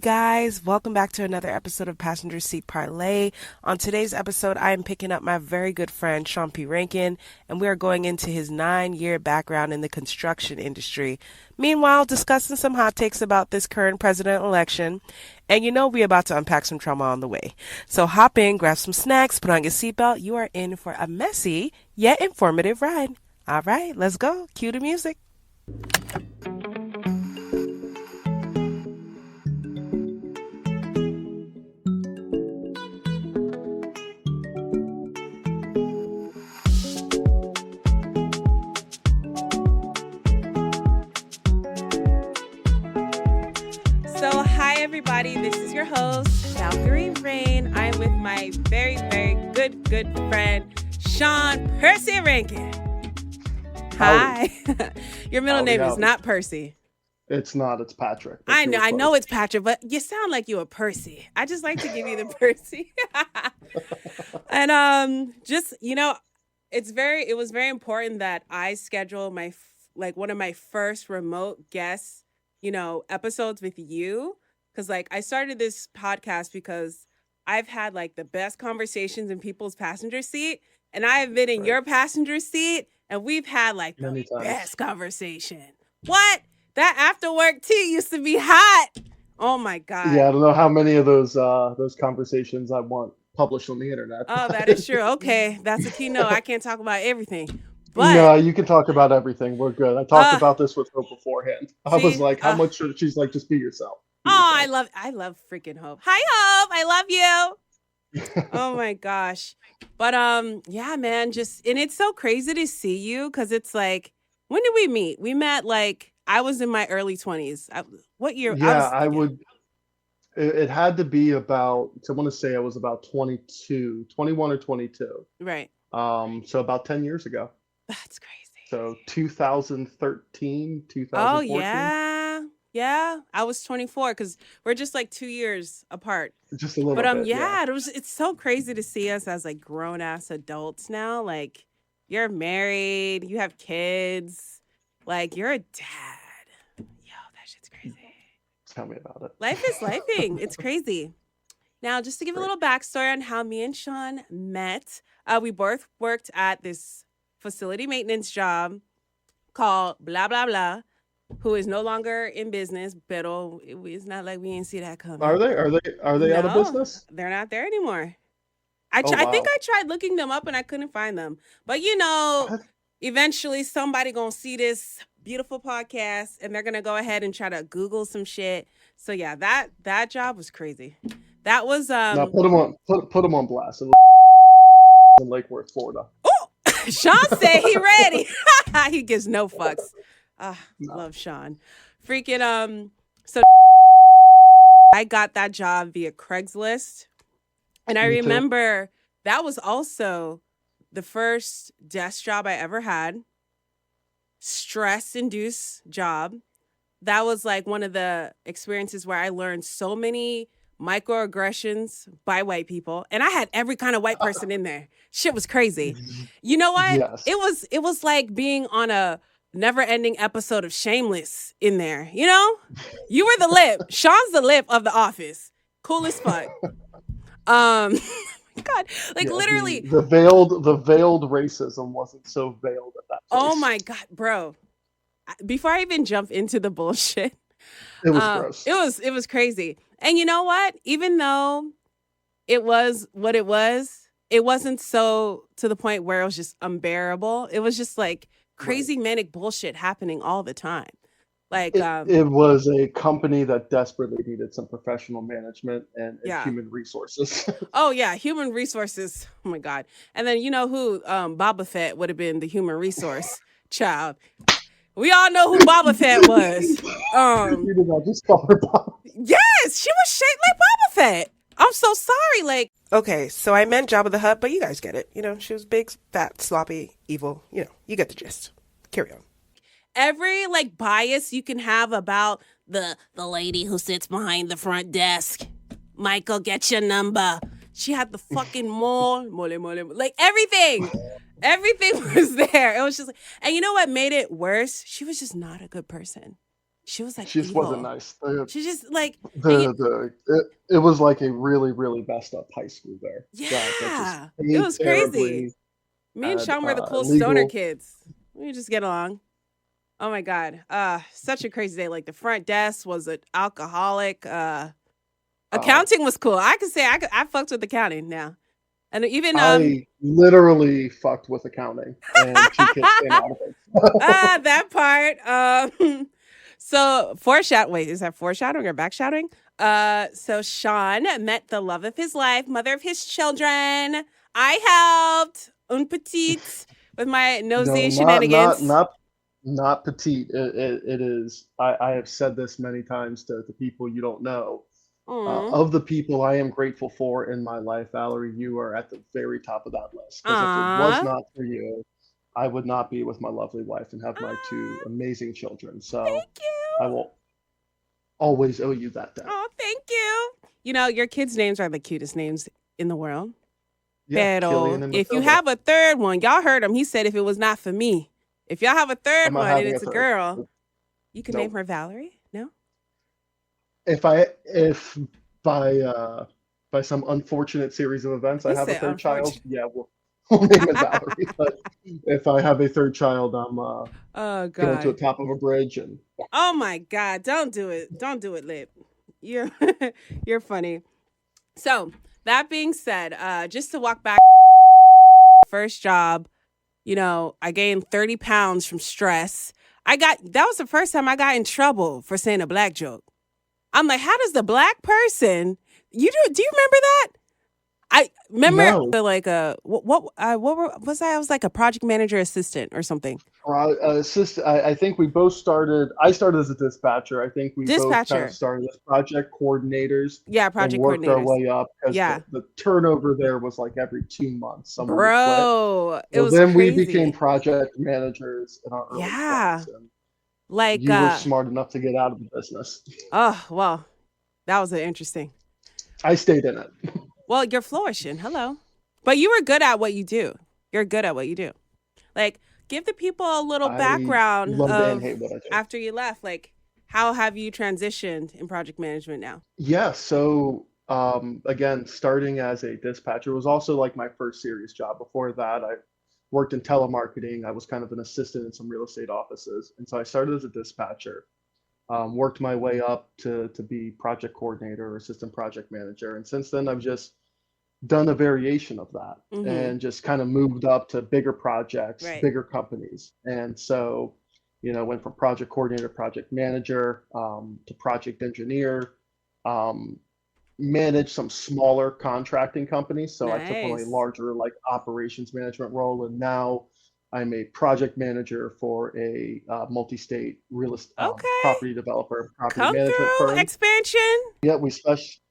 guys. Welcome back to another episode of Passenger Seat Parlay. On today's episode, I am picking up my very good friend, Sean Rankin, and we are going into his 9-year background in the construction industry. Meanwhile, discussing some hot takes about this current president election. And you know we're about to unpack some trauma on the way. So hop in, grab some snacks, put on your seatbelt. You are in for a messy yet informative ride. All right, let's go. Cue the music. Everybody, this is your host, Valkyrie Rain. I'm with my very, very good friend, Sean Percy Rankin. Hi. Your middle name is not Percy. It's not. It's Patrick. I know it's Patrick, but you sound like you a Percy. I just like to give you the Percy. And just, you know, it was very important that I schedule one of my first remote guest, episodes with you. Because, I started this podcast because I've had, the best conversations in people's passenger seat. And I have been in your passenger seat, and we've had, the best conversation. What? That after work tea used to be hot. Oh, my God. Yeah, I don't know how many of those conversations I want published on the internet. Oh, that is true. Okay, that's a key note. I can't talk about everything. But, no, you can talk about everything. We're good. I talked about this with Hope beforehand. I was like, how much should she's like, just be yourself. I love freaking Hope. Hi, Hope. I love you. Oh my gosh. But yeah, man, and it's so crazy to see you because it's when did we meet? We met I was in my early 20s. What year? Yeah, it had to be about, I want to say I was about 21 or 22. Right. So about 10 years ago. That's crazy. So 2013, 2014. Oh, yeah. Yeah, I was 24 because we're just 2 years apart. Just a little bit. But yeah, it's so crazy to see us as grown ass adults now. You're married, you have kids, you're a dad. Yo, that shit's crazy. Tell me about it. Life is lifing. It's crazy. Now, just to give a little backstory on how me and Sean met, we both worked at this facility maintenance job called blah blah blah. Who is no longer in business, but it's not like we didn't see that coming. Are they No, out of business? They're not there anymore. I Wow. think I tried looking them up and I couldn't find them. But eventually somebody gonna see this beautiful podcast and they're gonna go ahead and try to Google some shit. So yeah, that job was crazy. That was Now put them on blast in Lake Worth, Florida. Oh, Sean said he ready. He gives no fucks. No. Love Sean. Freaking so I got that job via Craigslist. And I remember that was also the first desk job I ever had. Stress-induced job. That was one of the experiences where I learned so many microaggressions by white people. And I had every kind of white person in there. Shit was crazy. You know what? Yes. It was like being on a never-ending episode of Shameless in there. You were the lip. Sean's the lip of the office. Cool as fuck. God, literally. The veiled racism wasn't so veiled at that place. Oh my God, bro. Before I even jump into the bullshit, it was gross. It was crazy. And you know what? Even though it was what it wasn't so to the point where it was just unbearable. It was just crazy manic bullshit happening all the time. It was a company that desperately needed some professional management and human resources. Oh yeah, human resources. Oh my God. And then you know who Boba Fett would have been the human resource child. We all know who Boba Fett was. You did not just call her Boba. Yes, she was shaped like Boba Fett. I'm so sorry. Okay, so I meant Jabba the Hutt, but you guys get it. She was big, fat, sloppy, evil. You get the gist. Carry on. Every bias you can have about the lady who sits behind the front desk. Michael, get your number. She had the fucking mole, everything. Everything was there. It was just and you know what made it worse? She was just not a good person. She was like She just wasn't evil. nice. She just like, and you, It was like a really, really messed up high school there. That just yeah, it behaved was crazy. terribly, Me and had Sean were the cool stoner illegal. kids. We just get along. Oh my god. Such a crazy day. Like the front desk was an alcoholic. Oh, Accounting was cool. I could say I fucked with accounting now. And even I literally fucked with accounting, and 2 kids came out of it. that part. So foreshadow. Wait, is that foreshadowing or backshadowing? So Sean met the love of his life, mother of his children. I helped un petite with my No, nosy shenanigans. not petite. It is. I have said this many times to people you don't know. Mm. Of the people I am grateful for in my life, Valerie, you are at the very top of that list. Because if it was Aw. not for you, I would not be with my lovely wife and have my two Aw. amazing children. So Thank I you. will always owe you that debt. Oh, thank you. You know, your kids' names are the cutest names in the world. Yeah, Killian Pero and if you Matilda. have a third one, y'all heard him. He said if it was not for me, if y'all have a third I'm not one and having a it's a third. girl, you can name Nope. her Valerie. No? If by some unfortunate series of events I He have a said, third child, unfortunate. yeah, we'll name it Valerie. But if I have a third child, I'm Oh, going to the God. top of a bridge and Oh, my God. Don't do it. Don't do it, Lip. You're, you're funny. So, that being said, just to walk back, first job, you know, I gained 30 pounds from stress. That was the first time I got in trouble for saying a black joke. I'm like, how does the black person, do you remember that? I remember no. was I? I was like a project manager assistant or something. I think we both started. I started as a dispatcher. I think we both kind of Dispatcher. started as project coordinators Yeah, and project worked our coordinators. way up because Yeah. the turnover there was like every 2 months someone would quit. Bro, it So was then we became crazy. project managers in our early Yeah. 20s, and Like you were smart enough to get out of the business. oh, well, that was interesting. I stayed in it. Well, you're flourishing. Hello. But you were good at what you do. You're good at what you do. Like, give the people a little I background love and hate of what I do. after you left. Like, how have you transitioned in project management now? Yeah, so again, starting as a dispatcher was also like my first serious job. Before that, I worked in telemarketing. I was kind of an assistant in some real estate offices. And so I started as a dispatcher, worked my way up to be project coordinator or assistant project manager. And since then, I've just done a variation of that Mm-hmm. and just kind of moved up to bigger projects, Right. bigger companies. And so, went from project coordinator, project manager, to project engineer, um, managed some smaller contracting companies. So I took on a Nice. larger like operations management role, and now I'm a project manager for a multi-state real estate Okay. property developer, property Come management through. firm. Expansion. Yeah, we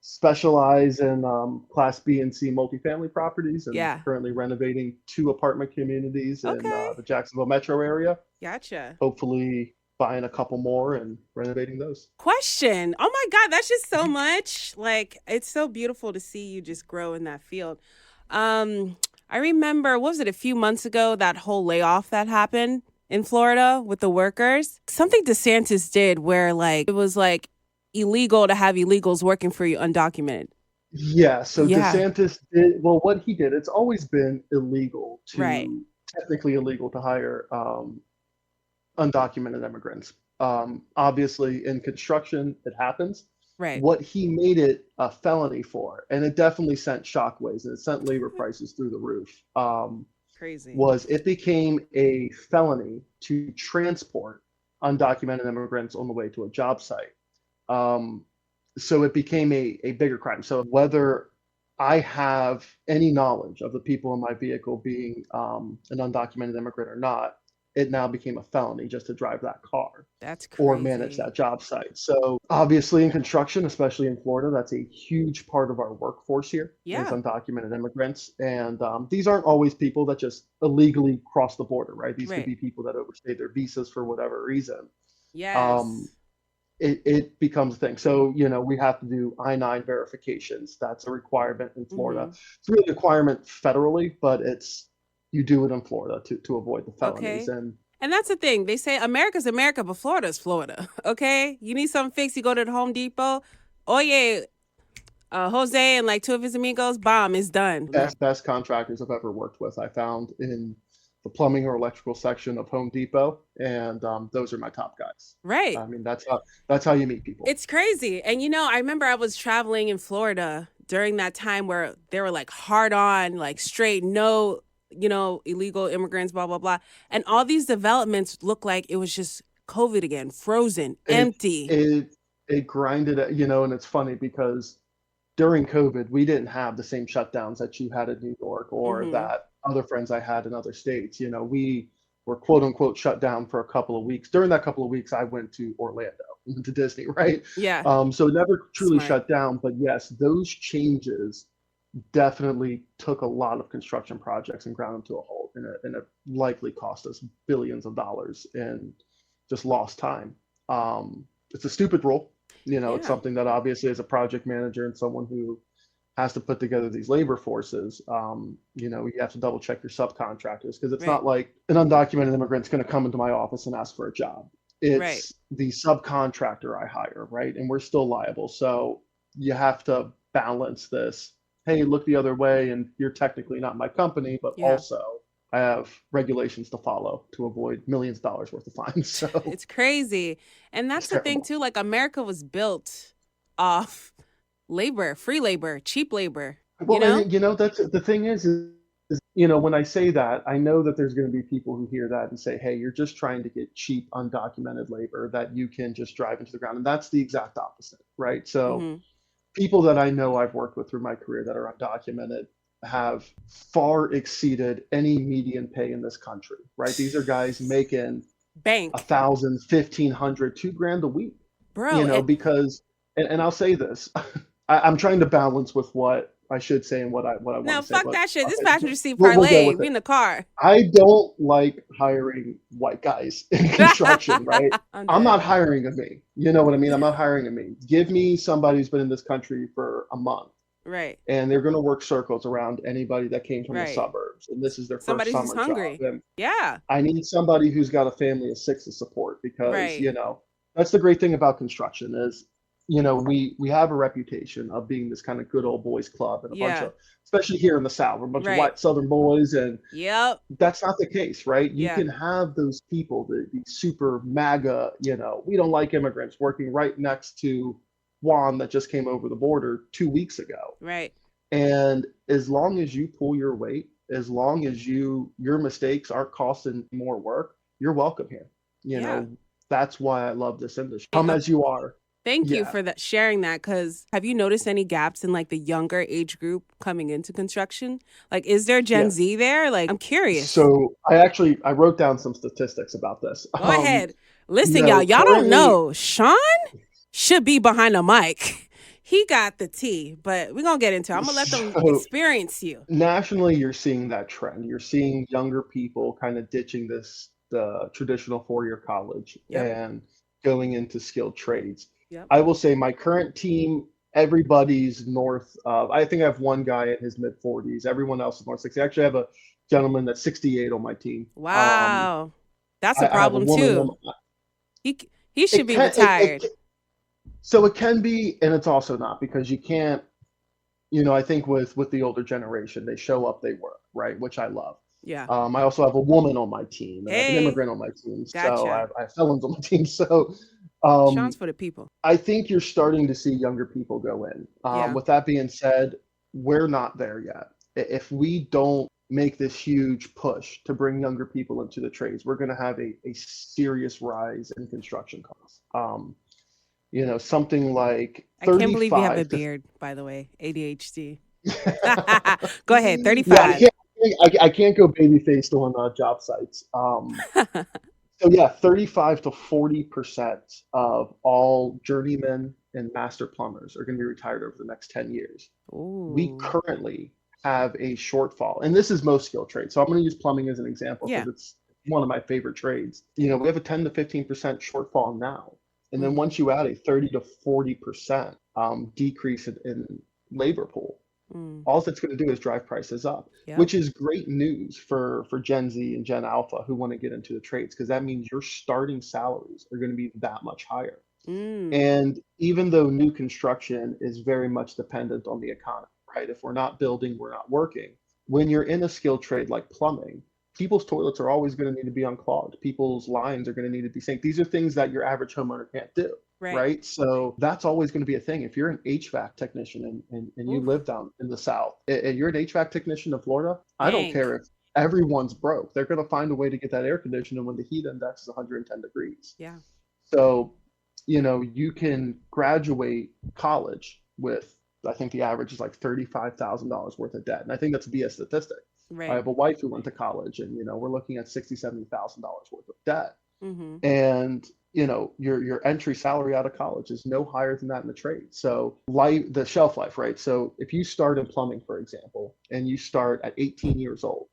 specialize in Class B and C multifamily properties, and Yeah. currently renovating 2 apartment communities in Okay. the Jacksonville metro area. Gotcha. Hopefully, buying a couple more and renovating those. Question. Oh my God, that's just so much. Like, it's so beautiful to see you just grow in that field. I remember, what was it, a few months ago, that whole layoff that happened in Florida with the workers? Something DeSantis did where, like, it was like illegal to have illegals working for you undocumented. Yeah, so Yeah. DeSantis did, well, what he did, it's always been illegal Right. to, technically illegal to hire undocumented immigrants. Obviously, in construction, it happens. Right. What he made it a felony for, and it definitely sent shockwaves and it sent labor Okay. prices through the roof, Crazy. was it became a felony to transport undocumented immigrants on the way to a job site. Um, so it became a bigger crime. So whether I have any knowledge of the people in my vehicle being an undocumented immigrant or not, it now became a felony just to drive that car That's or manage crazy. that job site. So obviously in construction, especially in Florida, that's a huge part of our workforce here is Yeah. undocumented immigrants. And these aren't always people that just illegally cross the border, right? These could Right. be people that overstay their visas for whatever reason. Um, Yes. it becomes a thing. So, we have to do I-9 verifications. That's a requirement in Florida. Mm-hmm. It's really a requirement federally, but you do it in Florida to avoid the felonies. Okay. And And that's the thing. They say America's America, but Florida's Florida. Okay? You need something fixed, you go to the Home Depot. Oh, yeah. Jose and like two of his amigos, bomb, is done. Best contractors I've ever worked with, I found in the plumbing or electrical section of Home Depot, and those are my top guys. Right. I mean, that's how you meet people. It's crazy. And I remember I was traveling in Florida during that time where they were like hard on, like straight, no, illegal immigrants, blah, blah, blah. And all these developments look like it was just COVID again, frozen, empty. It grinded, and it's funny because during COVID, we didn't have the same shutdowns that you had in New York or that other friends I had in other states. We were quote unquote shut down for a couple of weeks. During that couple of weeks, I went to Orlando, to Disney, right? Yeah. So it never truly shut down. But yes, those changes definitely took a lot of construction projects and ground them to a halt. And it likely cost us billions of dollars in just lost time. It's a stupid rule. It's something that obviously as a project manager and someone who has to put together these labor forces, you have to double check your subcontractors because it's not like an undocumented immigrant's going to come into my office and ask for a job. It's the subcontractor I hire, right? And we're still liable. So you have to balance this. Hey, look the other way, and you're technically not my company, but also I have regulations to follow to avoid millions of dollars worth of fines. So it's crazy. And that's the thing too, like America was built off labor, free labor, cheap labor. Well, that's the thing is, when I say that, I know that there's going to be people who hear that and say, hey, you're just trying to get cheap, undocumented labor that you can just drive into the ground. And that's the exact opposite, right? So people that I know I've worked with through my career that are undocumented have far exceeded any median pay in this country, right? These are guys making bank $1,000, $1,500, $2,000 a week, bro. Because, and I'll say this, I'm trying to balance with what I should say and what I want to say. No, fuck that shit. This passenger seat parlay. We in the car. I don't like hiring white guys in construction, right? I'm not hiring a me. You know what I mean? I'm not hiring a me. Give me somebody who's been in this country for a month. Right. And they're going to work circles around anybody that came from the suburbs. And this is their first summer who's hungry. job. And yeah. I need somebody who's got a family of 6 to support because, that's the great thing about construction is, we have a reputation of being this kind of good old boys club and a bunch of, especially here in the South, a bunch of white Southern boys. And that's not the case, right? You can have those people, the super MAGA, we don't like immigrants working right next to Juan that just came over the border 2 weeks ago. Right. And as long as you pull your weight, as long as your mistakes aren't costing more work, you're welcome here. That's why I love this industry. Come as you are. Thank you for that, sharing that. Because have you noticed any gaps in like the younger age group coming into construction? Like, is there Gen Z there? Like, I'm curious. So I wrote down some statistics about this. Go ahead. Listen, y'all don't know. Sean should be behind a mic. He got the tea, but we're going to get into it. I'm going to let them experience you. Nationally, you're seeing that trend. You're seeing younger people kind of ditching the traditional 4-year college and going into skilled trades. Yep. I will say my current team, everybody's north of, I think I have one guy in his mid 40s. Everyone else is north 60. I actually have a gentleman that's 68 on my team. Wow. That's a problem too. He should be retired. So it can be, and it's also not, because you can't, I think with the older generation, they show up, they work, right? Which I love. Yeah. I also have a woman on my team, and I have an immigrant on my team. Gotcha. So I have felons on my team. So Sean's for the people. I think you're starting to see younger people go in. With that being said, we're not there yet. If we don't make this huge push to bring younger people into the trades, we're going to have a serious rise in construction costs. Something like 35. I can't believe you have a beard, by the way. ADHD. Go ahead, 35. Yeah, I can't go baby faced on job sites. So 35 to 40% of all journeymen and master plumbers are going to be retired over the next 10 years. Ooh. We currently have a shortfall, and this is most skilled trades. So I'm going to use plumbing as an example because it's one of my favorite trades. We have a 10 to 15% shortfall now. And then once you add a 30 to 40% decrease in labor pool, Mm. All it's going to do is drive prices up, Yep. which is great news for Gen Z and Gen Alpha who want to get into the trades, because that means your starting salaries are going to be that much higher. Mm. And even though new construction is very much dependent on the economy, right? If we're not building, we're not working. When you're in a skilled trade like plumbing, people's toilets are always going to need to be unclogged. People's lines are going to need to be synced. These are things that your average homeowner can't do, Right. right? So that's always going to be a thing. If you're an HVAC technician and you Oof. live down in the South, and you're an HVAC technician in Florida, I don't Dang. care if everyone's broke. They're going to find a way to get that air conditioned when the heat index is 110 degrees. Yeah. So, you can graduate college with, I think the average is like $35,000 worth of debt. And I think that's a BS statistic. I Right. have a wife who went to college, and, we're looking at $60,000, $70,000 worth of debt. Mm-hmm. And, your entry salary out of college is no higher than that in the trade. So the shelf life, right? So if you start in plumbing, for example, and you start at 18 years old,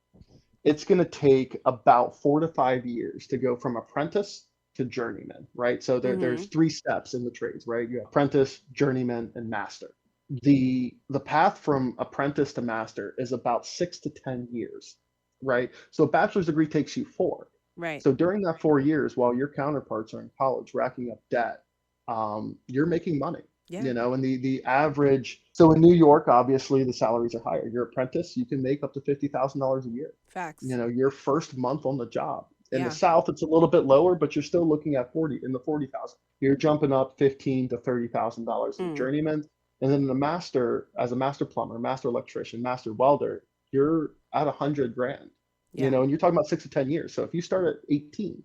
it's going to take about 4 to 5 years to go from apprentice to journeyman, right? So Mm-hmm. there's 3 steps in the trades, right? You have apprentice, journeyman, and master. The path from apprentice to master is about 6 to 10 years, right? So a bachelor's degree takes you 4. Right. So during that 4 years, while your counterparts are in college racking up debt, you're making money. Yeah. And the average, so in New York, obviously the salaries are higher. Your apprentice, you can make up to $50,000 a year. Facts. Your first month on the job. In the Yeah. South, it's a little bit lower, but you're still looking at 40,000. You're jumping up $15,000 to $30,000 in Mm. journeyman, and then the master, as a master plumber, master electrician, master welder, you're at 100 grand. Yeah. And you're talking about 6 to 10 years. So if you start at 18,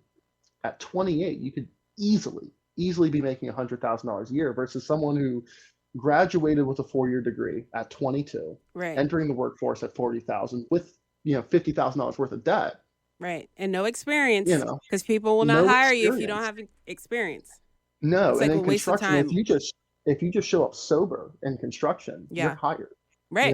at 28, you could easily be making $100,000 a year versus someone who graduated with a 4-year degree at 22, Right. entering the workforce at 40,000 with $50,000 worth of debt. Right. And no You experience, know, because people will not no hire you if you don't experience. have experience. No, It's and like a in waste of construction, time. if you just show up sober in construction, you're Yeah. hired. Right.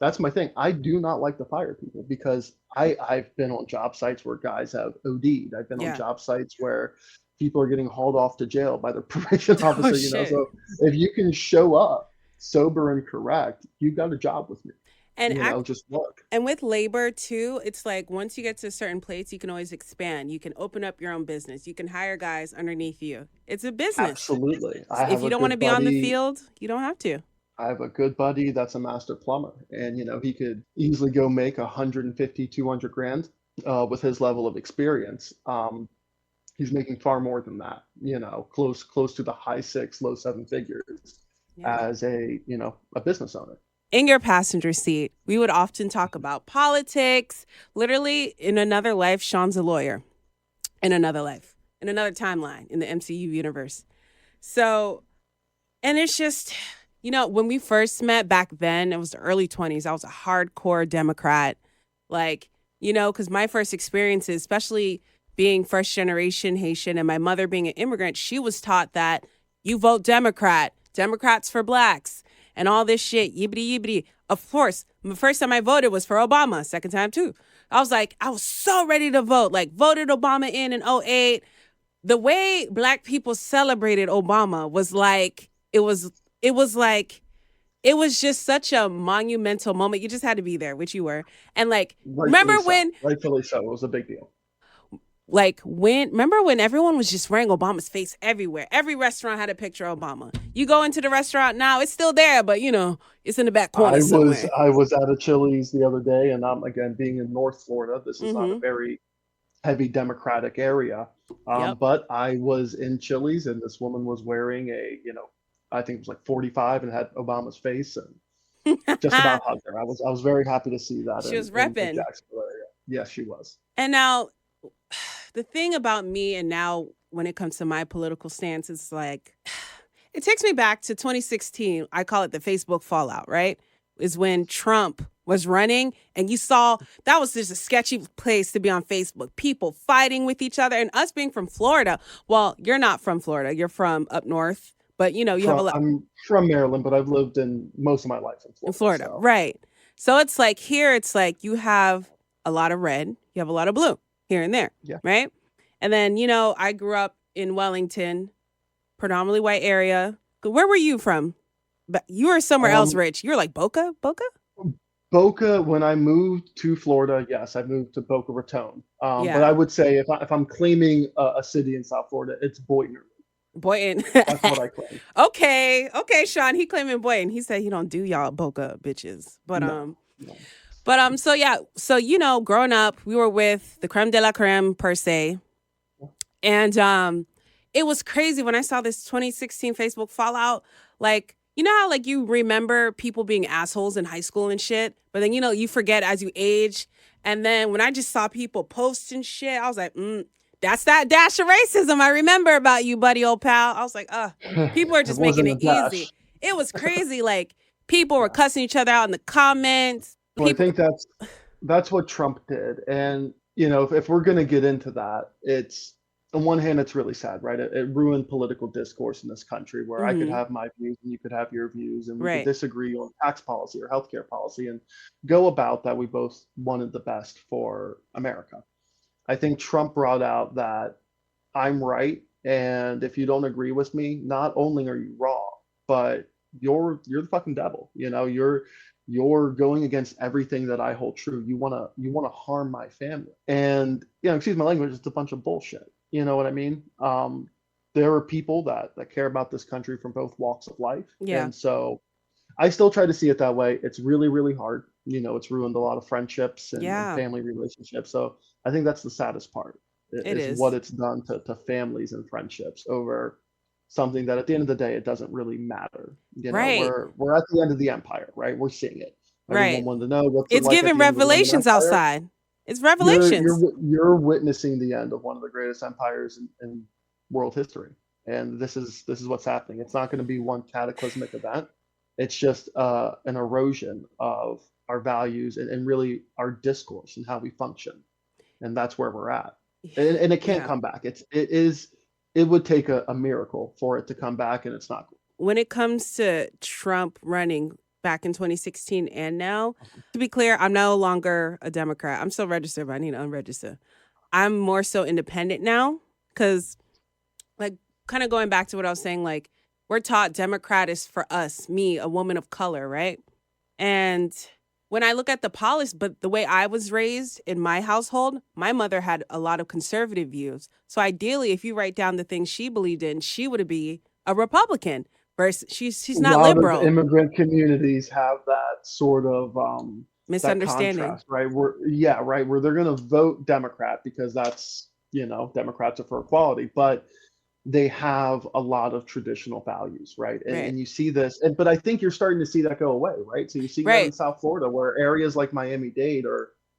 That's my thing. I do not like to fire people because I've been on job sites where guys have OD'd. I've been on Yeah. job sites where people are getting hauled off to jail by their probation Oh officer. shit. So if you can show up sober and correct, you've got a job with me. And Just look. and with labor too, it's like once you get to a certain place, you can always expand. You can open up your own business. You can hire guys underneath you. It's a business. Absolutely. If you don't want to be on the field, you don't have to. I have a good buddy that's a master plumber, and he could easily go make 150, 200 grand with his level of experience. He's making far more than that, close to the high 6, low 7 figures Yeah. as a business owner. In your passenger seat, we would often talk about politics. Literally, in another life, Sean's a lawyer. In another life, in another timeline in the MCU universe. So, and it's just, when we first met back then, it was the early 20s. I was a hardcore Democrat. Because my first experiences, especially being first generation Haitian and my mother being an immigrant, she was taught that you vote Democrat, Democrats for blacks, and all this shit, yibbity yibbity. Of course, the first time I voted was for Obama, second time too. I was so ready to vote, voted Obama in 2008. The way black people celebrated Obama was it was just such a monumental moment. You just had to be there, which you were. And remember when Rightfully so. It was a big deal. Remember when everyone was just wearing Obama's face everywhere? Every restaurant had a picture of Obama. You go into the restaurant now, it's still there, but it's in the back corner somewhere. I was at a Chili's the other day, and I'm again being in North Florida. This is not a Mm-hmm. very heavy Democratic area, Yep. but I was in Chili's, and this woman was wearing I think it was like 45 and had Obama's face, and just about hugged her. I was very happy to see that She was in repping. Jacksonville area. Yes, she was. And now, the thing about me and now when it comes to my political stance is it takes me back to 2016. I call it the Facebook fallout, right? Is when Trump was running and you saw that was just a sketchy place to be on Facebook. People fighting with each other and us being from Florida. Well, you're not from Florida. You're from up north. But, you have a lot. I'm from Maryland, but I've lived in most of my life in Florida. So. Right. So it's here, it's you have a lot of red, you have a lot of blue here and there. Yeah. Right. And then, I grew up in Wellington, predominantly white area. Where were you from? But you were somewhere else, Um, Rich. You were like Boca, Boca. Boca, when I moved to Florida, yes, I moved to Boca Raton. But I Yeah, would say if I'm claiming a city in South Florida, it's Boynton. Boynton. That's what I claim. Okay, Sean. He claiming Boynton. He said he don't do y'all Boca bitches. But No, no. so yeah, so growing up, we were with the creme de la creme per se, and it was crazy when I saw this 2016 Facebook fallout. Like, you know how like you remember people being assholes in high school and shit, but then you forget as you age. And then when I just saw people post and shit, I was like, that's that dash of racism I remember about you, buddy, old pal. I was like, people are It just making wasn't it a easy. dash. It was crazy. Like people were Yeah. cussing each other out in the comments. Well, I People, think that's what Trump did. And if we're going to get into that, it's on one hand, it's really sad, right? It ruined political discourse in this country where I could hmm have my views and you could have your views, and we could right. disagree on tax policy or healthcare policy and go about that. We both wanted the best for America. I think Trump brought out that I'm right, and if you don't agree with me, not only are you wrong, but you're the fucking devil. You're going against everything that I hold true. You wanna harm my family, and excuse my language, it's a bunch of bullshit. You know what I mean? There are people that care about this country from both walks of life, Yeah. and so I still try to see it that way. It's really, really hard. It's ruined a lot of friendships and Yeah. family relationships. So I think that's the saddest part It is what is. it's done to families and friendships over something that at the end of the day, it doesn't really matter. Right. We're at the end of the empire, right? We're seeing it. Everyone Right. wanted to know what's it It's like at giving the end of the Roman revelations Empire. outside. It's You're you're revelations. you're witnessing the end of one of the greatest empires in world history, and this is what's happening. It's not going to be one cataclysmic event. It's just an erosion of our values and really our discourse and how we function, and that's where we're at. And it can't Yeah. come back. It would take a miracle for it to come back, and it's not. When it comes to Trump running back in 2016 and now, to be clear, I'm no longer a Democrat. I'm still registered, but I need to unregister. I'm more so independent now because, like, kind of going back to what I was saying, like, we're taught Democrat is for us, me, a woman of color, right? And when I look at the policy, but the way I was raised in my household, my mother had a lot of conservative views. So ideally, if you write down the things she believed in, she would be a Republican. Versus, she's A not lot of liberal. immigrant communities have that sort of that Misunderstanding. contrast, right? Where they're going to vote Democrat because that's, Democrats are for equality, but they have a lot of traditional values, right? And Right. and you see this, but I think you're starting to see that go away, right? So you're seeing that in Right. South Florida, where areas like Miami-Dade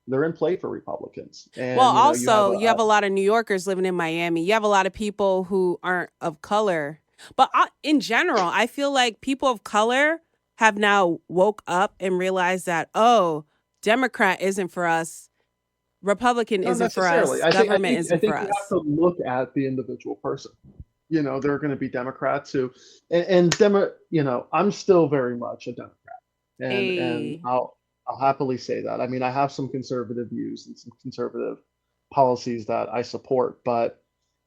they're in play for Republicans, Well, and you have also, you have a lot of New Yorkers living in Miami. You have a lot of people who aren't of color. But in general, I feel like people of color have now woke up and realized that, oh, Democrat isn't for us. Republican not isn't for necessarily. us. I think I Government think I isn't for think you have us. to look at the individual person. There are going to be Democrats who, and Demo, I'm still very much a Democrat, and A I'll happily say that. I mean, I have some conservative views and some conservative policies that I support, but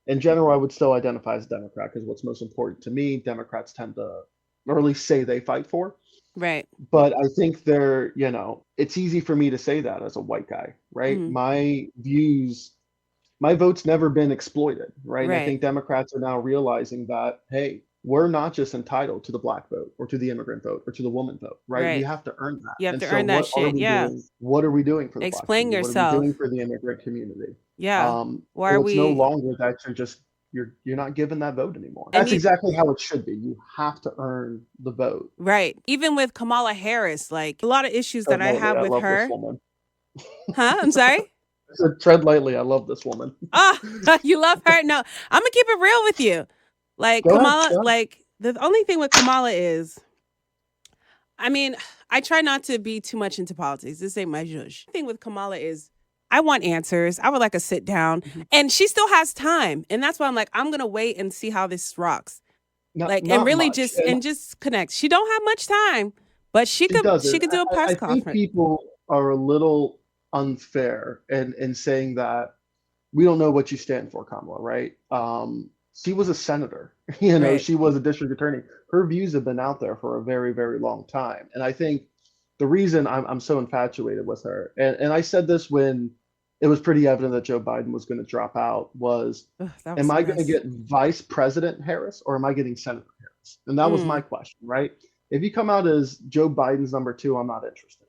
in general, I would still identify as a Democrat because what's most important to me, Democrats tend to, or at least say they fight for. right. But I think it's easy for me to say that as a white guy, right? hmm My vote's never been exploited, right? And I Right. think Democrats are now realizing that, hey, we're not just entitled to the black vote or to the immigrant vote or to the woman vote, right? We Right. have to earn that. You have And to so earn that what are shit. we Yeah. doing? What are we doing for the black Explain community? What are we doing yourself. for the immigrant community? Yeah. Why are So it's no we? longer that you're not given that vote anymore. And That's exactly how it should be. You have to earn the vote. right. Even with Kamala Harris, like a lot of issues that Tread I lightly. have I with love this her. woman. Huh? I'm sorry. I said tread lightly. I love this woman. Oh, you love her? No, I'm gonna keep it real with you. Like Go ahead, Kamala, go ahead. like the only thing with Kamala is, I mean, I try not to be too much into politics. This ain't my zhuzh. The thing with Kamala is, I want answers. I would like a sit down, Mhm. and she still has time, and that's why I'm like, I'm gonna wait and see how this rocks. Not Like, and not really much, and just connect. She don't have much time, but she she could doesn't. do a I press think conference. people are a little unfair in saying that we don't know what you stand for, Kamala, right? She was a senator, Right. She was a district attorney. Her views have been out there for a very, very long time. And I think the reason I'm so infatuated with her, and I said this when it was pretty evident that Joe Biden was going to drop out, was Ugh, that was am a I going to mess. get Vice President Harris or am I getting Senator Harris? And that was my Mm, question, right? If you come out as Joe Biden's number two, I'm not interested.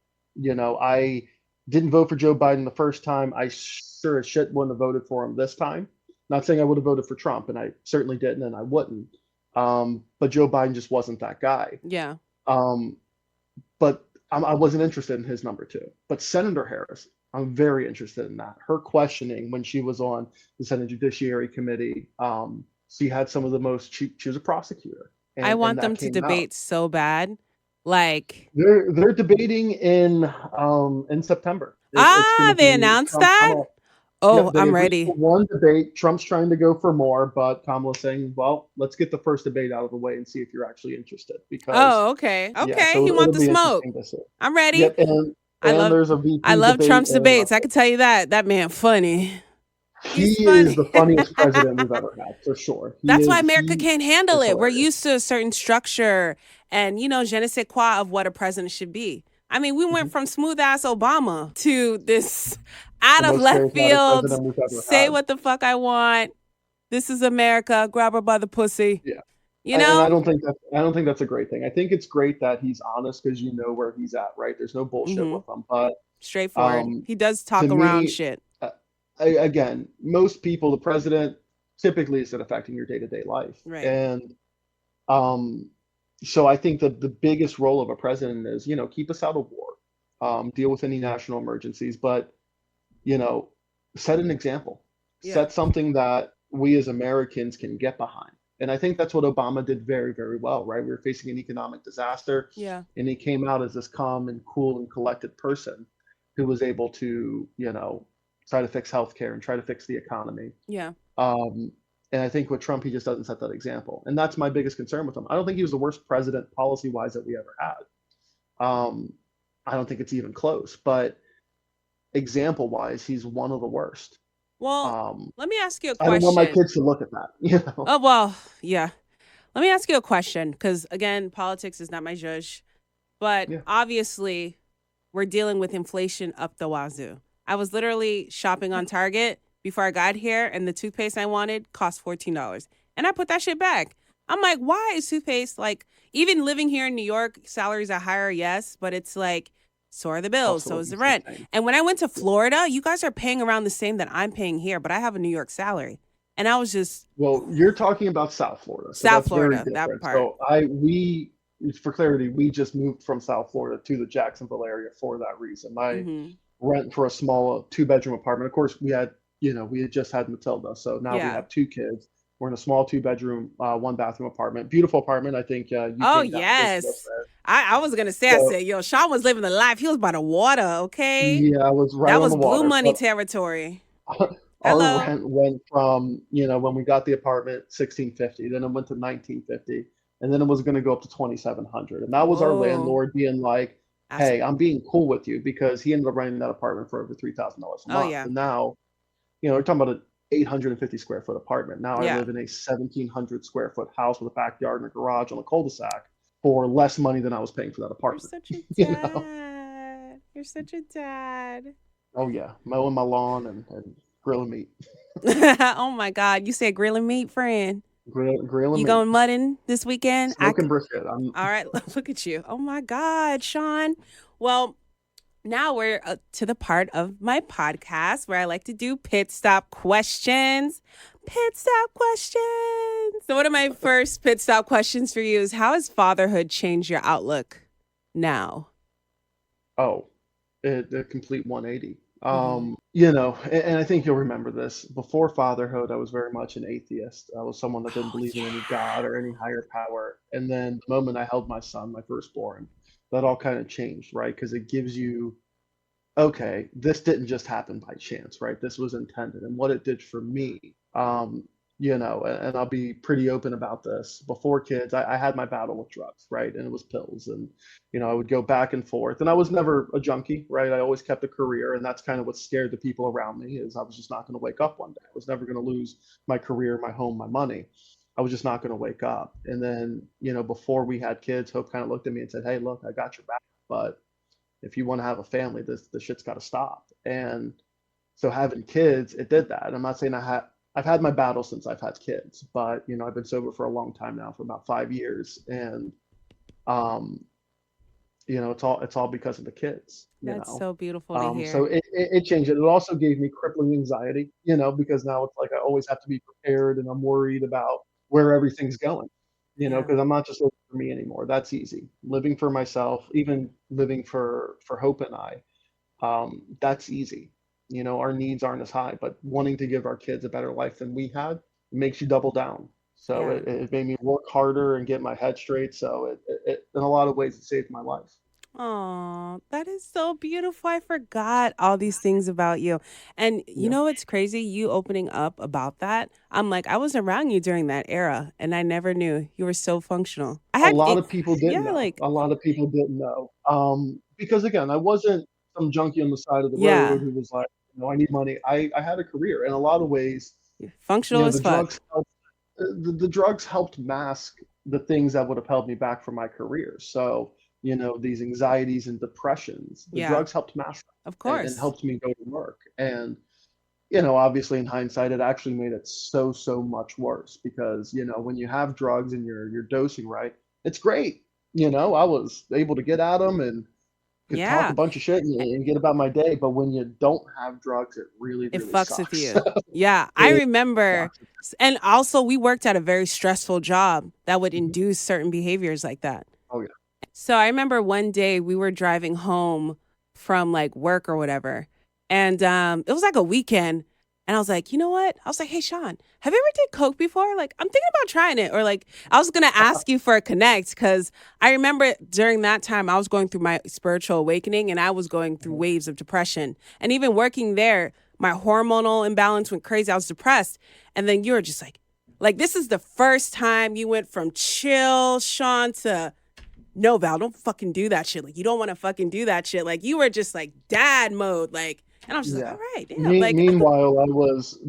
I didn't vote for Joe Biden the first time. I sure as shit wouldn't have voted for him this time. Not saying I would have voted for Trump, and I certainly didn't, and I wouldn't. But Joe Biden just wasn't that guy. yeah. Um, but I wasn't interested in his number two. But Senator Harris, I'm very interested in that. Her questioning when she was on the Senate Judiciary Committee, she had some of the most. She was a prosecutor, I and want that them to came out. debate so bad. Like, They're debating in September. It's going to they be announced Trump, that? Kamala. Oh, Yep, they I'm agreed for ready. one debate. Trump's trying to go for more, but Kamala's saying, "Well, let's get the first debate out of the way and see if you're actually interested." Because Oh, okay. yeah, Okay. He so want it'll the be smoke. interesting to see. I'm ready. Yep, and I and love there's a I VP love debate Trump's in debates. I can tell you that. That man funny. He He's is funny. the funniest president we've ever had, for sure. That's why America He can't handle is it. We're hilarious. used to a certain structure and, je ne sais quoi of what a president should be. I mean, we went Mhm. from smooth ass Obama to this out The of most left charismatic field, president we've ever say had. what the fuck I want. This is America. Grab her by the pussy. Yeah. You And know? I don't think that's a great thing. I think it's great that he's honest because you know where he's at, right? There's no bullshit Mm-hmm. with him. But Straightforward. um, He does to talk around me, shit. uh, again, most people, the president typically isn't affecting your day-to-day life. Right. And um, so I think that the biggest role of a president is, keep us out of war, deal with any national emergencies, but, you know, set an example, Yeah. set something that we as Americans can get behind. And I think that's what Obama did very, very well, right? We were facing an economic disaster, Yeah. and he came out as this calm and cool and collected person who was able to, try to fix healthcare and try to fix the economy. Yeah. Um, and I think with Trump, he just doesn't set that example. And that's my biggest concern with him. I don't think he was the worst president policy wise that we ever had. I don't think it's even close, but example wise, he's one of the worst. Well, Um, let me ask you a I don't want my question. kids to look at that. Oh, well, yeah. Let me ask you a question because, again, politics is not my judge. But Yeah. obviously, we're dealing with inflation up the wazoo. I was literally shopping on Target before I got here, and the toothpaste I wanted cost $14. And I put that shit back. I'm like, why is toothpaste like, even living here in New York, salaries are higher, yes, but it's like, so are the bills, Cost of so is the living's rent. insane. And when I went to Florida, you guys are paying around the same that I'm paying here, but I have a New York salary. And I was just, Well, you're talking about South Florida, so South that's very Florida, that different. part. So for clarity, we just moved from South Florida to the Jacksonville area for that reason. My Mm-hmm. rent for a small two-bedroom apartment. Of course, we had just had Matilda, so now we Yeah. have two kids. We're in a small two-bedroom, one-bathroom apartment. Beautiful apartment. I think you Oh, came down to visit us yes. there. I was going to say, I So said, yo, Sean was living the life. He was by the water, okay? yeah, I was right That on was the blue water. money But territory. our Hello. rent went from, when we got the apartment, 1650, then it went to 1950, and then it was going to go up to 2700. And that was our Whoa. landlord being like, That's, "Hey, I'm being cool with you," because he ended up renting that apartment for over $3,000 a oh, month. yeah. And now, we're talking about an 850 square foot apartment. Now I Yeah. live in a 1700 square foot house with a backyard and a garage on a cul-de-sac for less money than I was paying for that You're apartment. such a You know? dad. You're such a dad. Oh yeah, mowing my lawn and grilling meat, Oh, my God. You said grilling meat, friend. grilling You meat, going mudding this weekend? smoking brisket. All right. Look at you. Oh, my God, Sean. Well, now we're to the part of my podcast where I like to do pit stop questions. Pit stop questions. So one of my first pit stop questions for you is, how has fatherhood changed your outlook now? Oh, a complete 180. Mm-hmm. And I think you'll remember this. Before fatherhood, I was very much an atheist. I was someone that didn't Oh, believe in any God yeah. or any higher power. And then the moment I held my son, my firstborn, that all kind of changed, right? Because it gives you, okay, this didn't just happen by chance, right? This was intended. And what it did for me, and I'll be pretty open about this. Before kids, I had my battle with drugs, right? And it was pills. And, I would go back and forth. And I was never a junkie, right? I always kept a career. And that's kind of what scared the people around me is I was just not going to wake up one day. I was never going to lose my career, my home, my money. I was just not going to wake up. And then, before we had kids, Hope kind of looked at me and said, "Hey, look, I got your back, but if you want to have a family, this shit's got to stop." And so having kids, it did that. I'm not saying I've had my battles since I've had kids, but I've been sober for a long time now, for about 5 years, and um, it's all because of the kids. That's so beautiful to hear. So it changed it. It also gave me crippling anxiety, because now it's like I always have to be prepared, and I'm worried about where everything's going, because I'm not just living for me anymore. That's easy. Living for myself, even living for Hope and I, that's easy. Our needs aren't as high, but wanting to give our kids a better life than we had makes you double down. So it made me work harder and get my head straight. So it in a lot of ways, it saved my life. Oh, that is so beautiful. I forgot all these things about you. And you Yeah. know what's crazy? You opening up about that. I'm like, I was around you during that era and I never knew you were so functional. I A had lot it, of people didn't yeah, know. like, A lot of people didn't know. Because again, I wasn't some junkie on the side of the yeah, road who was like, I need money. I had a career. In a lot of ways, functional as the fuck. drugs helped. The drugs helped mask the things that would have held me back from my career. So, these anxieties and depressions, the Yeah, drugs helped mask of them and course. helped me go to work. And obviously in hindsight, it actually made it so much worse because, when you have drugs and you're dosing right, it's great. I was able to get at them and could talk a Yeah, bunch of shit and get about my day. But when you don't have drugs, it really, it really fucks with sucks. you. Yeah, I It remember. sucks. And also, we worked at a very stressful job that would Mhm. induce certain behaviors like that. Oh yeah. So I remember one day we were driving home from like work or whatever. And it was like a weekend. And I was like, you know what? I was like, hey, Sean, have you ever did Coke before? Like, I'm thinking about trying it. Or like, I was going to ask you for a connect because I remember during that time I was going through my spiritual awakening and I was going through Mhm. waves of depression. And even working there, my hormonal imbalance went crazy. I was depressed. And then you were just like, this is the first time you went from chill, Sean, to no, Val, don't fucking do that shit. Like, you don't want to fucking do that shit. Like, you were just like dad mode. Like, and I was just like, Yeah. all right, damn. Like, Meanwhile,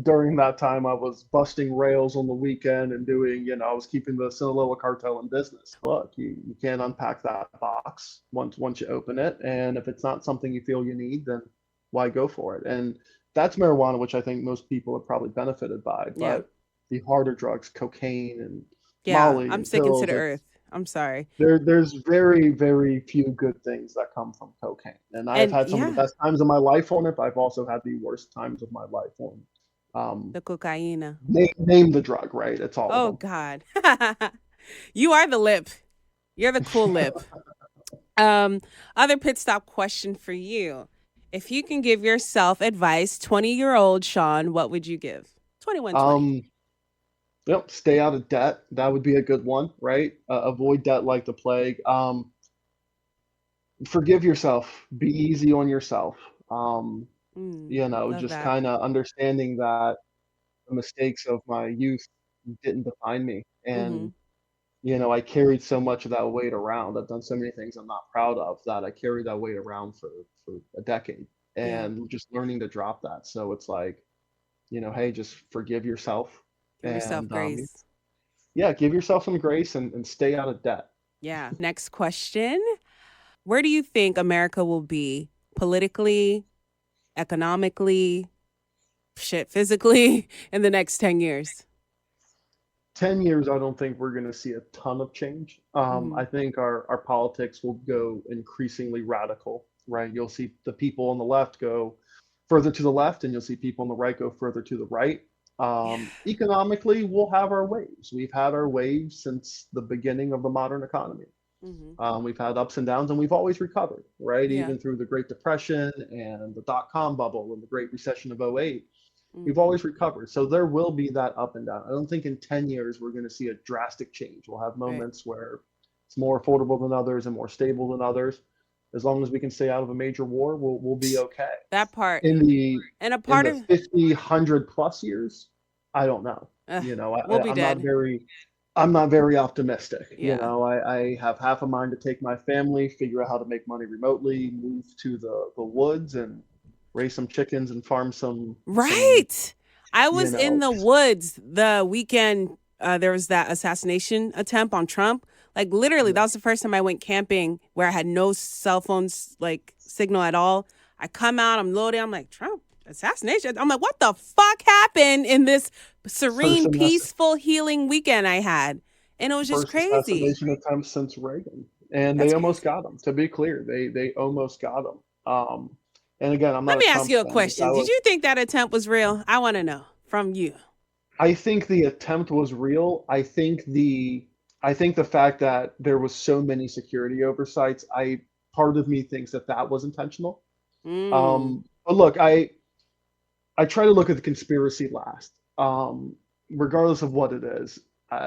during that time, I was busting rails on the weekend and doing, I was keeping the Sinaloa cartel in business. Look, you can't unpack that box once you open it. And if it's not something you feel you need, then why go for it? And that's marijuana, which I think most people have probably benefited by. yeah, But the harder drugs, cocaine and yeah, Molly I'm and sticking to pills, the earth. I'm sorry. there's very, very few good things that come from cocaine. And I have And had some of the yeah, best times of my life on it, but I've also had the worst times of my life on the cocaine. name the drug, right? It's all of Oh, them. God. You are the lip. You're the cool lip. Other pit stop question for you. If you can give yourself advice, 20-year-old Sean, what would you give? 2120. Um, yep, stay out of debt. That would be a good one, right? Avoid debt like the plague. Forgive yourself. Be easy on yourself. Um, Love just that. kind of understanding that the mistakes of my youth didn't define me. Mm-hmm. And I carried so much of that weight around. I've done so many things I'm not proud of that I carried that weight around for a decade Yeah. and just learning to drop that. So it's like, hey, just forgive yourself Give yourself and grace. yeah, give yourself some grace and stay out of debt. Yeah. Next question. Where do you think America will be politically, economically, shit, physically in the next 10 years? 10 years, I don't think we're going to see a ton of change. Mm-hmm. I think our politics will go increasingly radical, right? You'll see the people on the left go further to the left, and you'll see people on the right go further to the right. Yeah. Economically, we'll have our waves. We've had our waves since the beginning of the modern economy. Mm-hmm. We've had ups and downs, and we've always recovered, right? Yeah. Even through the Great Depression and the dot-com bubble and the Great Recession of '08. We've Mm-hmm. always recovered. So there will be that up and down. I don't think in 10 years we're going to see a drastic change. We'll have Right. moments where it's more affordable than others and more stable than others. As long as we can stay out of a major war, we'll be okay. That part. In the And a in part the of 50, 100 plus years, I don't know. ugh, we'll I, be I'm not dead. very optimistic. Yeah. I have half a mind to take my family, figure out how to make money remotely, move to the woods and raise some chickens and farm some Right. I you was in know the woods the weekend there was that assassination attempt on Trump. Like literally, that was the first time I went camping where I had no cell phones like signal at all. I come out, I'm loading, I'm like, Trump assassination. I'm like, what the fuck happened in this serene, peaceful, healing weekend I had? And it was just crazy. Assassination attempt since Reagan, and they almost got him. To be clear, they almost got him. And again, I'm not. Let me ask you a question. Did you think that attempt was real? I want to know from you. I think the attempt was real. I think the fact that there was so many security oversights, part of me thinks that was intentional. But look, I try to look at the conspiracy last. Regardless of what it is,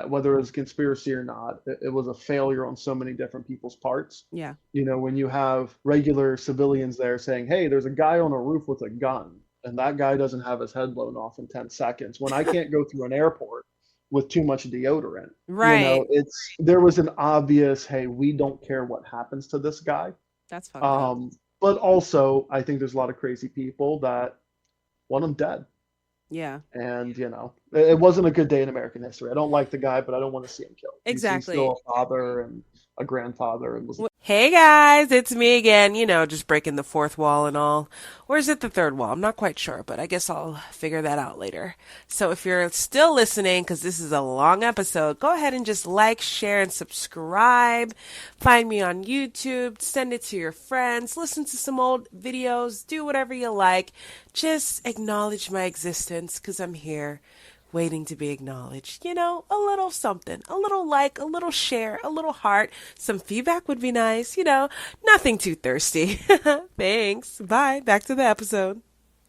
whether it was a conspiracy or not, it was a failure on so many different people's parts. Yeah. You know, when you have regular civilians there saying, hey, there's a guy on a roof with a gun, and that guy doesn't have his head blown off in 10 seconds, when I can't go through an airport with too much deodorant. Right. You know, there was an obvious, hey, we don't care what happens to this guy. That's fucked up. But also, I think there's a lot of crazy people that want him dead. Yeah. And, you know, it wasn't a good day in American history. I don't like the guy, but I don't want to see him killed. Exactly. He's still a father and a grandfather. And Hey guys, it's me again, you know, just breaking the fourth wall and all. Or is it the third wall? I'm not quite sure, but I guess I'll figure that out later. So if you're still listening, because this is a long episode, go ahead and just like, share, and subscribe. Find me on YouTube, send it to your friends, listen to some old videos, do whatever you like. Just acknowledge my existence, because I'm here waiting to be acknowledged. You know, a little something, a little like, a little share, a little heart. Some feedback would be nice, you know, nothing too thirsty. Thanks. Bye. Back to the episode.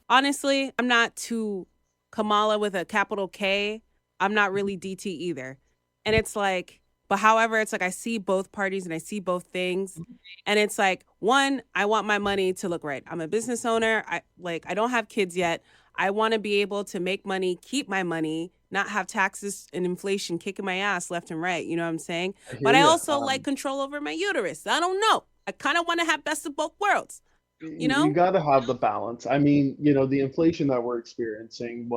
Honestly, I'm not too Kamala with a capital K. I'm not really DT either. And it's like, but however, it's like I see both parties and I see both things. And it's like, one, I want my money to look right. I'm a business owner. I don't have kids yet. I want to be able to make money, keep my money, not have taxes and inflation kicking my ass left and right. You know what I'm saying? But I also like control over my uterus. I don't know. I kind of want to have best of both worlds. You know? You got to have the balance. I mean, you know, the inflation that we're experiencing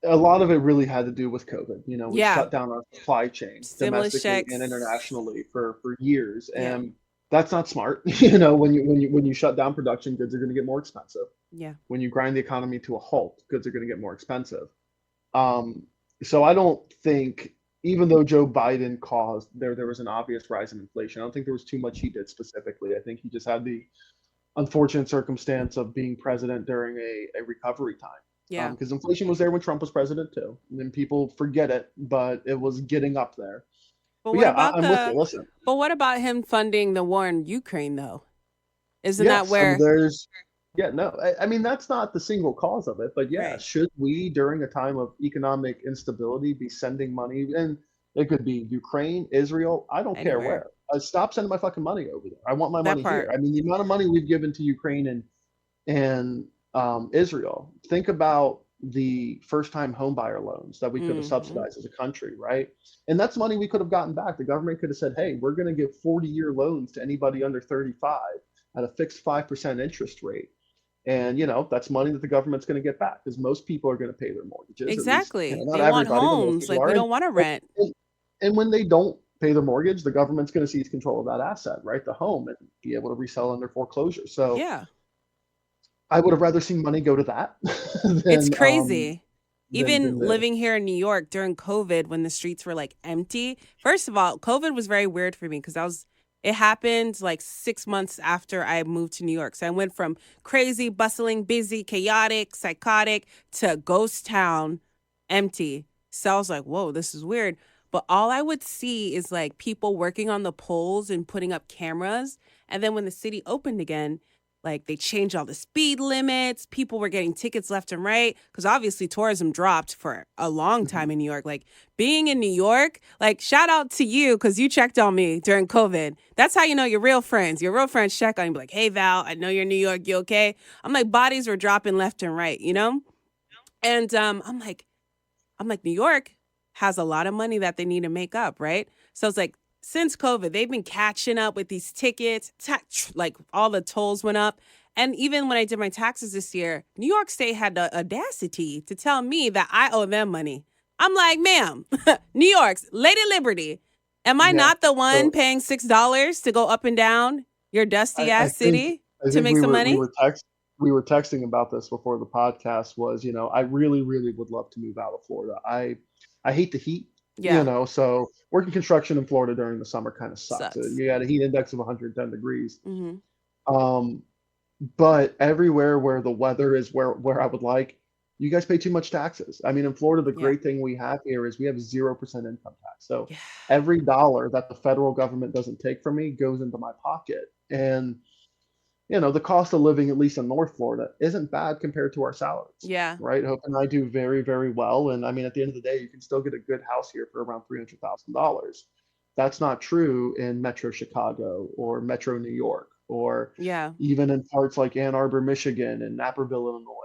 a lot of it really had to do with COVID. You know, we shut down our supply chain domestically and internationally for years. And that's not smart. You know, when you shut down production, goods are going to get more expensive. Yeah. When you grind the economy to a halt, goods are going to get more expensive. So I don't think, even though Joe Biden caused there was an obvious rise in inflation, I don't think there was too much he did specifically. I think he just had the unfortunate circumstance of being president during a recovery time. Yeah. Because inflation was there when Trump was president too. And then people forget it, but it was getting up there. But I'm with you. Listen. But what about him funding the war in Ukraine though? Isn't that where I mean, that's not the single cause of it, but should we, during a time of economic instability, be sending money? And it could be Ukraine, Israel, I don't care where. Stop sending my fucking money over there. I want my money here. I mean, the amount of money we've given to Ukraine and Israel, think about the first-time homebuyer loans that we could have subsidized as a country, right? And that's money we could have gotten back. The government could have said, hey, we're going to give 40-year loans to anybody under 35 at a fixed 5% interest rate. And, you know, that's money that the government's going to get back because most people are going to pay their mortgages. Exactly. Least, they want homes. Like, we don't want to rent. And when they don't pay their mortgage, the government's going to seize control of that asset, right? The home, and be able to resell under foreclosure. So yeah, I would have rather seen money go to that. It's crazy. Even living here in New York during COVID, when the streets were like empty. First of all, COVID was very weird for me because it happened like 6 months after I moved to New York. So I went from crazy, bustling, busy, chaotic, psychotic to ghost town, empty. So I was like, whoa, this is weird. But all I would see is like people working on the poles and putting up cameras. And then when the city opened again, like they changed all the speed limits. People were getting tickets left and right because obviously tourism dropped for a long time in New York. Like being in New York, like shout out to you because you checked on me during COVID. That's how you know you're real friends. Your real friends check on you, be like, hey, Val, I know you're in New York. You okay? I'm like, bodies were dropping left and right, you know? And I'm like, New York has a lot of money that they need to make up, right? So it's like, since COVID, they've been catching up with these tickets, like all the tolls went up. And even when I did my taxes this year, New York State had the audacity to tell me that I owe them money. I'm like, ma'am, New York's Lady Liberty. Am I Yeah. not the one So paying $6 to go up and down your dusty I ass city to make we some were money? we were texting about this before the podcast was, I really, really would love to move out of Florida. I hate the heat, Yeah, so working construction in Florida during the summer kind of sucks. sucks. You got a heat index of 110 degrees. Hmm. Um, but everywhere where the weather is where I would like, you guys pay too much taxes. I mean, in Florida, the Yeah, great thing we have here is we have 0% income tax. So yeah, every dollar that the federal government doesn't take from me goes into my pocket. And the cost of living, at least in North Florida, isn't bad compared to our salaries, yeah, right? Hope and I do very, very well. And I mean, at the end of the day, you can still get a good house here for around $300,000. That's not true in Metro Chicago or Metro New York or yeah. even in parts like Ann Arbor, Michigan and Naperville, Illinois,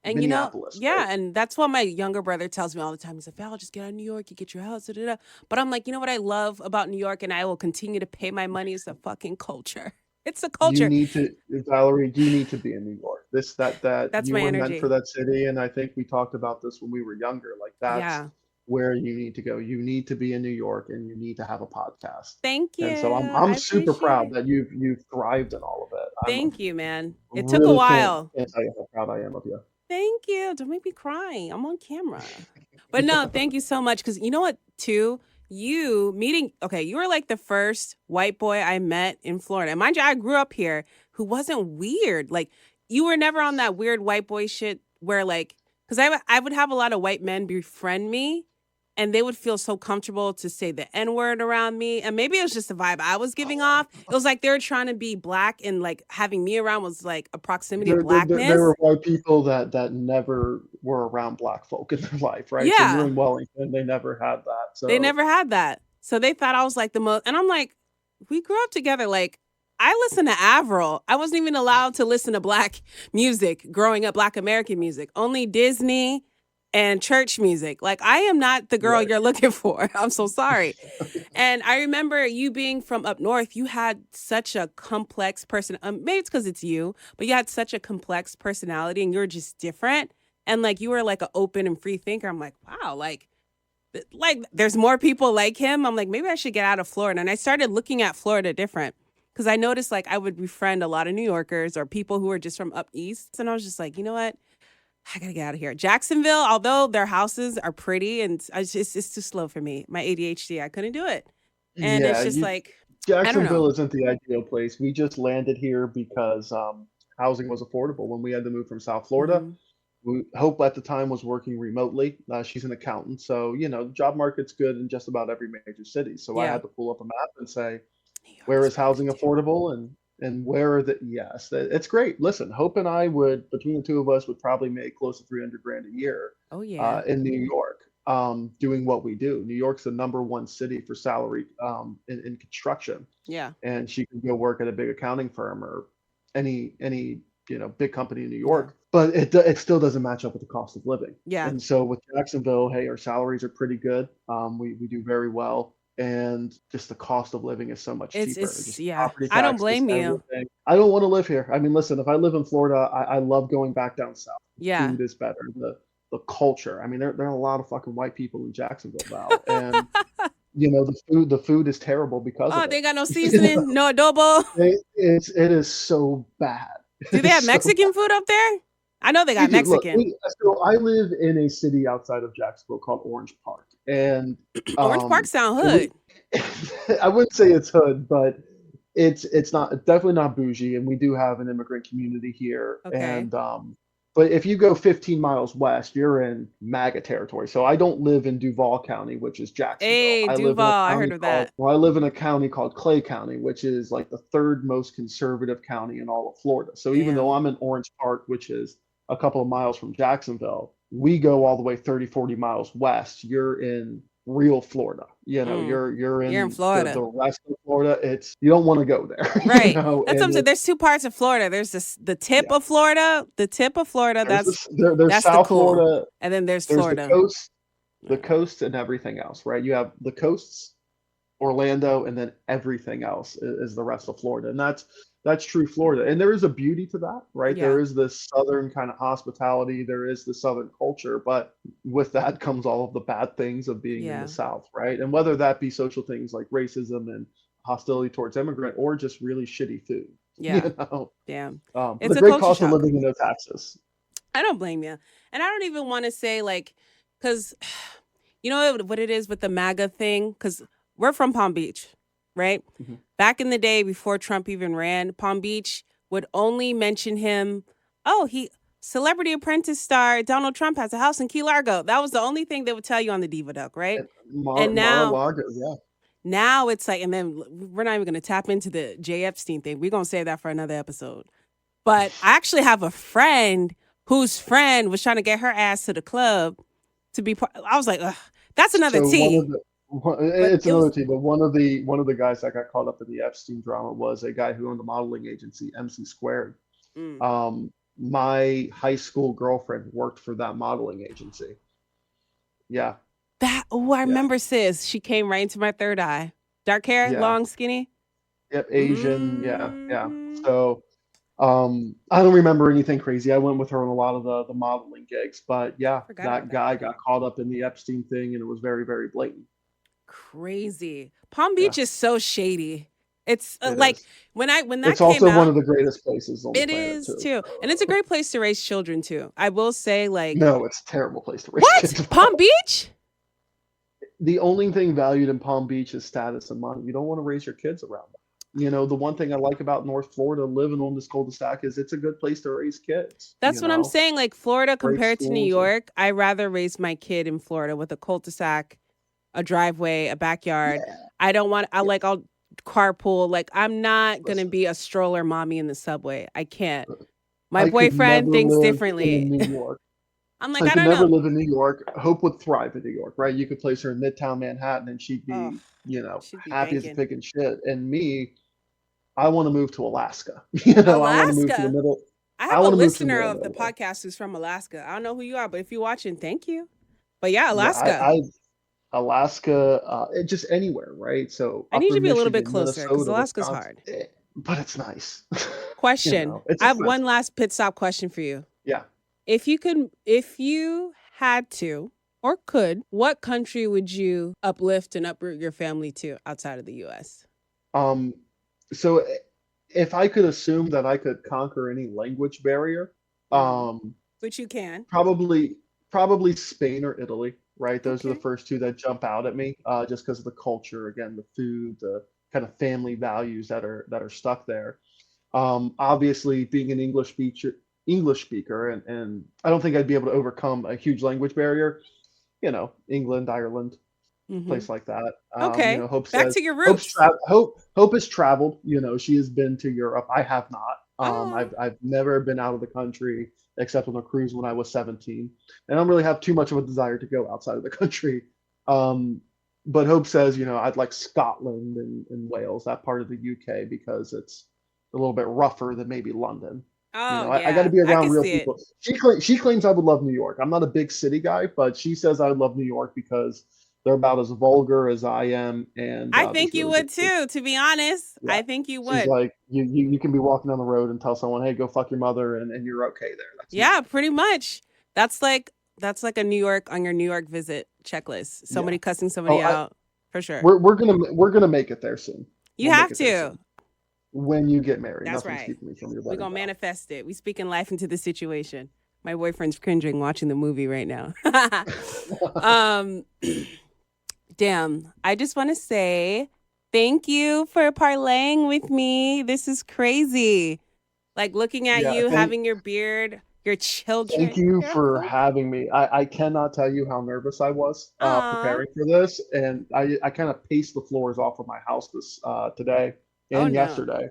And Minneapolis, right? yeah, and that's what my younger brother tells me all the time. He's like, Val, just get out of New York, you get your house, da, da, da. But I'm like, you know what I love about New York, and I will continue to pay my money, is the fucking culture. It's the You culture. need to, Valerie, you need to be in New York. That That's you my were meant for energy. that city. And I think we talked about this when we were younger. Like that's Yeah. where you need to go. You need to be in New York and you need to have a podcast. Thank you. And so I'm I super appreciate proud it. that you've thrived in all of it. I'm Thank you, man. It took a really while. can't tell you how proud I am of you. Thank you. Don't make me cry. I'm on camera. But no, thank you so much. Because you know what, too? You were like the first white boy I met in Florida. And mind you, I grew up here who wasn't weird. Like, you were never on that weird white boy shit where, like, because I would have a lot of white men befriend me. And they would feel so comfortable to say the N-word around me. And maybe it was just the vibe I was giving off. It was like they were trying to be black, and like having me around was like a proximity of There blackness. were white people that never were around black folk in their life, right? So you're Yeah, in Wellington, they never had that. they So never had that. So they thought I was like the most. And I'm like, we grew up together. Like, I listened to Avril. I wasn't even allowed to listen to black music growing up, black American music. Only Disney and church music. Like, I am not the girl right. you're looking for. I'm so sorry. And I remember you being from up north, you had such a complex person. Maybe it's because it's you, but you had such a complex personality and you're just different. And like, you were like an open and free thinker. I'm like, wow, like there's more people like him. I'm like, maybe I should get out of Florida. And I started looking at Florida different because I noticed like I would befriend a lot of New Yorkers or people who were just from up east. And I was just like, you know what? I gotta get out of here. Jacksonville, although their houses are pretty, and it's too slow for me. My ADHD, I couldn't do it. And it's Yeah, just like, I don't Jacksonville know. isn't the ideal place. We just landed here because housing was affordable when we had to move from South Florida. Hmm. Hope at the time was working remotely. She's an accountant, so the job market's good in just about every major city. So I Yeah. had to pull up a map and say, New York where is is really housing good too. affordable and where are the it's great. Listen, Hope and I would, between the two of us, would probably make close to 300 grand a year Oh yeah. in New York, doing what we do. New York's the number one city for salary in construction, Yeah. and she can go work at a big accounting firm or any big company in New Yeah. York, but it still doesn't match up with the cost of living. Yeah. And so with Jacksonville, hey, our salaries are pretty good. We do very well, and just the cost of living is so much cheaper. Just Yeah. property I don't taxes, blame you. everything. I don't want to live here. I mean, listen, if I live in Florida, I love going back down south. The Yeah. food is better. The culture. I mean, there are a lot of fucking white people in Jacksonville now, and the food is terrible because Oh, of they it. got no You know, seasoning, no adobo. it is so bad. Do they It's have so Mexican food up there? I know they we got do. Look, Mexican. so I live in a city outside of Jacksonville called Orange Park, and Orange Park sound we, hood. I wouldn't say it's hood, but it's not definitely not bougie, and we do have an immigrant community here. Okay. And but if you go 15 miles west, you're in MAGA territory. So I don't live in Duval County, which is Jacksonville. Hey, Duval, I heard of that. I live in a county called Clay County, which is like the third most conservative county in all of Florida. So even though Damn. I'm in Orange Park, which is a couple of miles from Jacksonville, we go all the way 30, 40 miles west. You're in real Florida. Mm. You're You're in in Florida. the rest of Florida. You don't want to go there. Right. That's what I'm And saying. There's two parts of Florida. There's the tip yeah, of Florida. The tip of Florida, there's that's the South cool. Florida, And then there's there's Florida. the coast and everything else, right? You have the coasts, Orlando, and then everything else is the rest of Florida. And that's true Florida. And there is a beauty to that, right? Yeah. There is this southern kind of hospitality, there is the southern culture, but with that comes all of the bad things of being in the Yeah. South, right? And whether that be social things like racism and hostility towards immigrant or just really shitty food, you Yeah. know. Damn. But It's a a great culture cost of shock. living and no taxes. I don't blame you. And I don't even want to say like, because you know what it is with the MAGA thing? Because we're from Palm Beach, right? Mhm. Back in the day before Trump even ran, Palm Beach would only mention him. Oh, Celebrity Apprentice star Donald Trump has a house in Key Largo. That was the only thing they would tell you on the Diva Duck, right? And And now Mar-a-Lago, yeah. Now it's like, and then we're not even going to tap into the Jay Epstein thing. We're going to save that for another episode. But I actually have a friend whose friend was trying to get her ass to the club to be part. I was like, ugh, that's another So tea. it's it was- another tea, but one of the guys that got caught up in the Epstein drama was a guy who owned a modeling agency, MC Squared. My high school girlfriend worked for that modeling agency. Yeah. I remember sis. She came right into my third eye. Dark hair, Yeah. long, skinny. Yep, Asian. Yeah. So I don't remember anything crazy. I went with her on a lot of the modeling gigs, but yeah, Forgot about that guy that. got caught up in the Epstein thing, and it was very, very blatant. Crazy. Palm Beach is so shady. It's It like is. when that It's came also out, one of the greatest places on the it planet is too. too, and it's a great place to raise children too. I will say, like, No, it's a terrible place to raise what? kids. Palm Beach? The only thing valued in Palm Beach is status and money. You don't want to raise your kids around that. You know, the one thing I like about North Florida, living on this cul-de-sac, is it's a good place to raise kids. That's what I'm saying. Like Florida Great compared to New schools and- York, I'd rather raise my kid in Florida with a cul-de-sac, a driveway, a backyard. Yeah. I'll carpool. Like I'm not gonna Listen. be a stroller mommy in the subway. I can't. My I could boyfriend never thinks live differently. in New York. I'm like, I I could don't never know. live in New York. Hope would thrive in New York, right? You could place her in Midtown Manhattan and she'd be, Oh, she'd be happy as a banking. pig in shit. And me, I want to move to Alaska. I want to move to the Alaska? middle. I have a wanna move to the listener middle of the nowhere. podcast who's from Alaska. I don't know who you are, but if you're watching, thank you. But yeah, Yeah, Alaska. Alaska, just anywhere, right? So I need upper to be a little bit Michigan, closer because Minnesota, Alaska's Wisconsin, hard. but it's nice. Question. It's I have expensive. one last pit stop question for you. Yeah. If you had to or could, what country would you uplift and uproot your family to outside of the U.S.? So if I could assume that I could conquer any language barrier, Which you can. probably Spain or Italy, right? Those are the first two that jump out at me, just because of the culture, again, the food, the kind of family values that are stuck there. Obviously, being an English speaker, and I don't think I'd be able to overcome a huge language barrier. England, Ireland, place like that. Okay. Hope Back says, to your roots. Hope has traveled. She has been to Europe. I have not. I've never been out of the country except on a cruise when I was 17, and I don't really have too much of a desire to go outside of the country. But Hope says, I'd like Scotland and Wales, that part of the UK, because it's a little bit rougher than maybe London. I got to be around real people. She claims I would love New York. I'm not a big city guy, but she says I would love New York because they're about as vulgar as I am. And I think you would too, to be honest. Yeah. I think you would. She's like, you can be walking down the road and tell someone, hey, go fuck your mother, and you're okay there. That's pretty much. That's like a New York on your New York visit checklist. Somebody cussing somebody out, for sure. We're gonna make it there soon. You have to. When you get married. That's right. We're going to manifest it. We speaking life into the situation. My boyfriend's cringing watching the movie right now. Damn. I just want to say thank you for parlaying with me. This is crazy. Like looking at you, having your beard, your children. Thank you for having me. I cannot tell you how nervous I was preparing for this. And I kind of paced the floors off of my house today. And yesterday.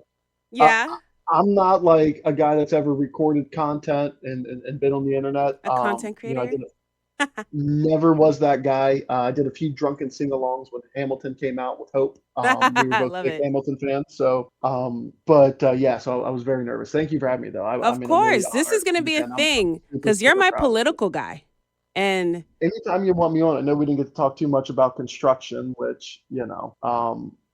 Yeah. I'm not like a guy that's ever recorded content and been on the internet. A content creator? Never was that guy. I did a few drunken sing-alongs when Hamilton came out with Hope. We were both big Hamilton fans. So, so I was very nervous. Thank you for having me, though. Of course. This is going to be a thing because you're my political guy. And anytime you want me on, I know we didn't get to talk too much about construction, which,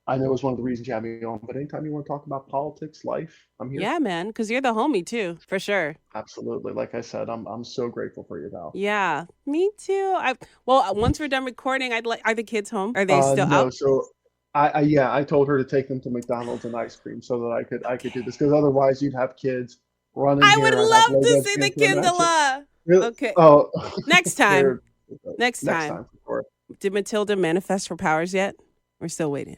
I know it's one of the reasons you have me on, but anytime you want to talk about politics, life, I'm here. Yeah, man, because you're the homie too, for sure. Absolutely. Like I said, I'm so grateful for you, Val. Yeah, me too. Once we're done recording, I'd like. Are the kids home? Are they still No, out? so yeah, I told her to take them to McDonald's and ice cream so that I could do this because otherwise you'd have kids running I would here. I'd have love to Legos see the being thrown at you. Kindle. Really? Okay, Oh, next time. they're Next next time. time for sure. Did Matilda manifest her powers yet? We're still waiting.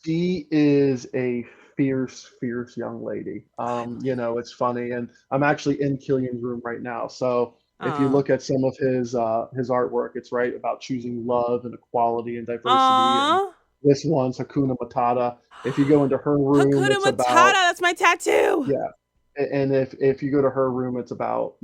She is a fierce, fierce young lady. It's funny, and I'm actually in Killian's room right now. So if you Aw. look at some of his artwork, it's right about choosing love and equality and diversity. And Aw. this one's Hakuna Matata. If you go into her room, Hakuna it's Matata. about That's my tattoo. yeah. And if you go to her room, it's about,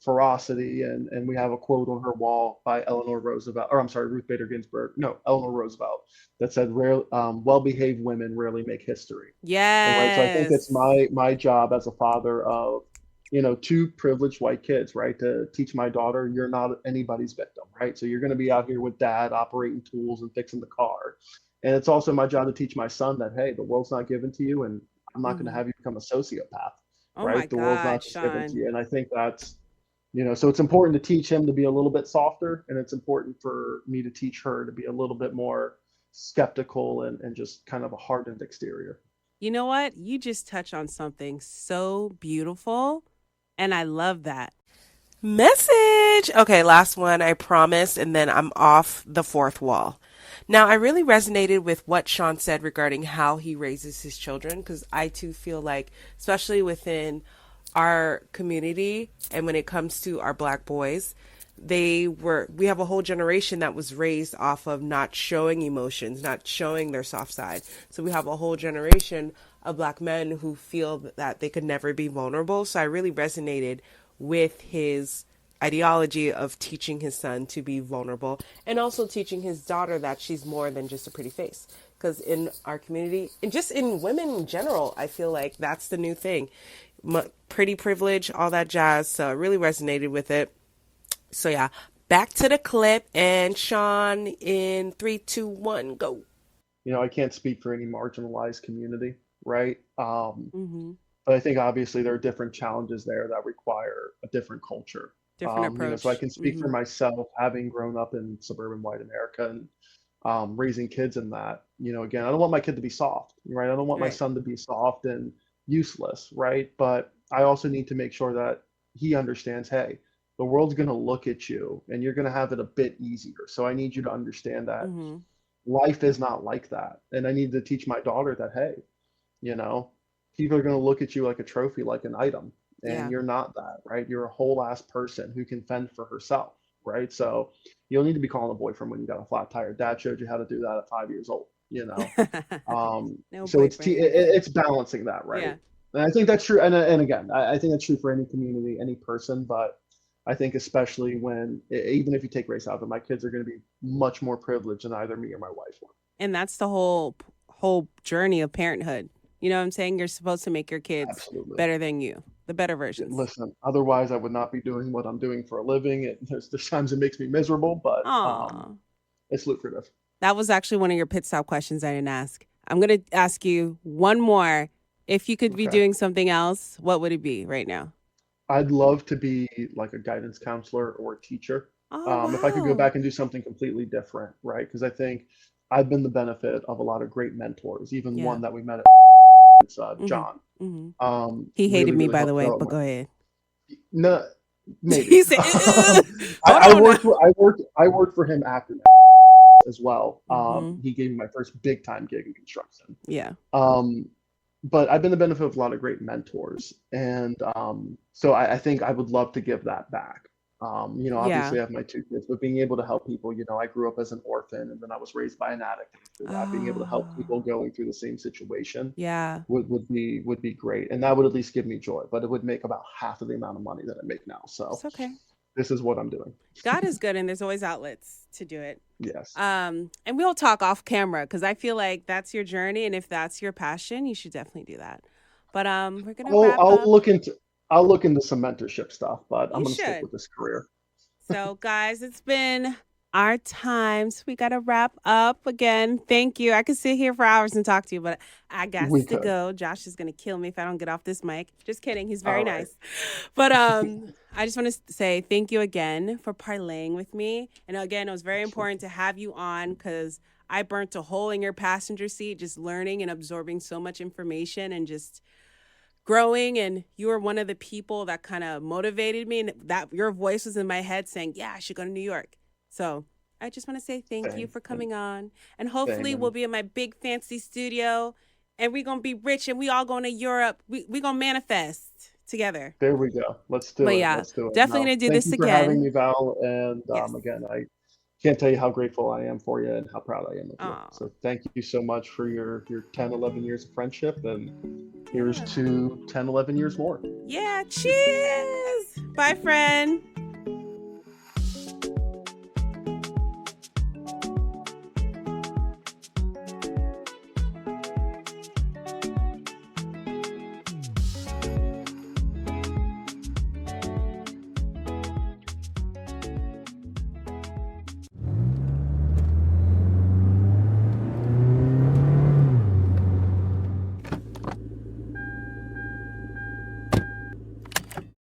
ferocity. And we have a quote on her wall by Eleanor Roosevelt, or I'm sorry, Ruth Bader Ginsburg. No, Eleanor Roosevelt, that said, well-behaved women rarely make history. And right, so I think it's Yes. my job as a father of, two privileged white kids, right, to teach my daughter you're not anybody's victim, right? So you're going to be out here with dad operating tools and fixing the car. And it's also my job to teach my son that, hey, the world's not given to you, and I'm not going to Mhm. have you become a sociopath, Oh my right? The world's God, not just given to Sean. you. And I think that's, so it's important to teach him to be a little bit softer, and it's important for me to teach her to be a little bit more skeptical and just kind of a hardened exterior. You know what? You just touch on something so beautiful, and I love that. Message. Okay, last one, I promise, and then I'm off the fourth wall. Now, I really resonated with what Sean said regarding how he raises his children because I too feel like, especially within our community and when it comes to our black boys, we have a whole generation that was raised off of not showing emotions, not showing their soft side. So we have a whole generation of black men who feel that they could never be vulnerable. So I really resonated with his ideology of teaching his son to be vulnerable and also teaching his daughter that she's more than just a pretty face. Because in our community and just in women in general, I feel like that's the new thing. Pretty privilege, all that jazz. So I really resonated with it. So yeah, back to the clip, and Sean, in 3, 2, 1, go. I can't speak for any marginalized community, right? Hmm. But I think obviously there are different challenges there that require a different culture. Different So I approach. can speak for Hmm. myself, having grown up in suburban white America and raising kids in that. Again, I don't want my kid to be soft, right? I don't want my Right. son to be soft and useless, right? But I also need to make sure that he understands, hey, the world's going to look at you and you're going to have it a bit easier. So I need you to understand that Hmm. life is not like that. And I need to teach my daughter that, hey, you know, people are going to look at you like a trophy, like an item, and Yeah. you're not that, right? You're a whole ass person who can fend for herself, right? So you don't need to be calling a boyfriend when you got a flat tire. Dad showed you how to do that at 5 years old, you know. No So boyfriend. it's balancing that, Yeah. right? And I think that's true. And again, I think that's true for any community, any person, but I think especially when even if you take race out of it, my kids are going to be much more privileged than either me or my wife were. And that's the whole journey of parenthood. You know what I'm saying? You're supposed to make your kids Absolutely. better than you, the better versions. Listen, otherwise I would not be doing what I'm doing for a living. There's times it makes me miserable, but Aw. it's lucrative. That was actually one of your pit stop questions I didn't ask. I'm going to ask you one more. If you could be Okay. doing something else, what would it be right now? I'd love to be like a guidance counselor or a teacher. Oh, If I could go wow. back and do something completely different, right? Because I think I've been the benefit of a lot of great mentors, even Yeah. one that we met at Hmm. John. Hmm. He hated Really, me, really by the helped way, develop but go ahead. no, maybe. He said, hold I on now. worked for him after as well. Hmm. He gave me my first big time gig in construction. Yeah. Um, but I've been the benefit of a lot of great mentors, and so I think I would love to give that back. Yeah. Obviously I have my two kids, but being able to help people, I grew up as an orphan, and then I was raised by an addict. After that, being able to help people Oh, going through the same situation yeah. would be great, and that would at least give me joy. But it would make about half of the amount of money that I make now. So It's okay. this is what I'm doing. God is good, and there's always outlets to do it. Yes. And we'll talk off camera because I feel like that's your journey, and if that's your passion, you should definitely do that. But we're gonna I'll, wrap I'll up. look into I'll look into some mentorship stuff, but I'm You gonna stick should. with this career. So, guys, it's been our times. We got to wrap up again. Thank you. I could sit here for hours and talk to you, but I got We to could. go. Josh is going to kill me if I don't get off this mic. Just kidding. He's very All right. nice. But I just want to say thank you again for parlaying with me. And again, it was very important to have you on because I burnt a hole in your passenger seat just learning and absorbing so much information and just growing. And you were one of the people that kind of motivated me, and that your voice was in my head saying, yeah, I should go to New York. So I just want to say thank you Same. for coming on. And hopefully Same. we'll be in my big fancy studio and we're going to be rich and we all going to Europe. We going to manifest together. There we go. Let's do But it. yeah, Let's do it. definitely No, going to do thank this you for having again. me, Val. And Yes. again, I can't tell you how grateful I am for you and how proud I am of you. Aw. So thank you so much for your 10, 11 years of friendship. And here's to 10, 11 years more. Yeah, cheers. Bye, friend.